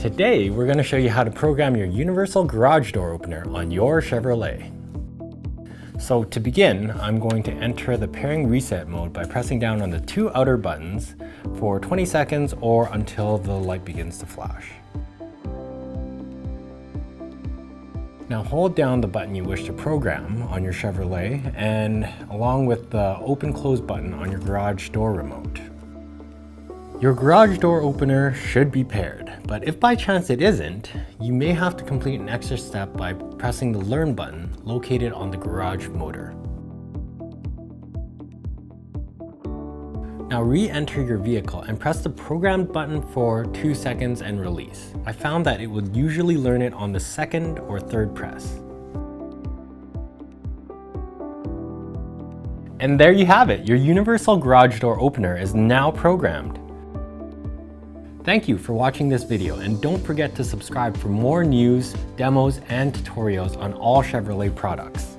Today, we're going to show you how to program your universal garage door opener on your Chevrolet. So to begin, I'm going to enter the pairing reset mode by pressing down on the two outer buttons for 20 seconds or until the light begins to flash. Now hold down the button you wish to program on your Chevrolet and along with the open-close button on your garage door remote. Your garage door opener should be paired, but if by chance it isn't, you may have to complete an extra step by pressing the Learn button located on the garage motor. Now re-enter your vehicle and press the Program button for 2 seconds and release. I found that it would usually learn it on the second or third press. And there you have it, your universal garage door opener is now programmed. Thank you for watching this video, and don't forget to subscribe for more news, demos, and tutorials on all Chevrolet products.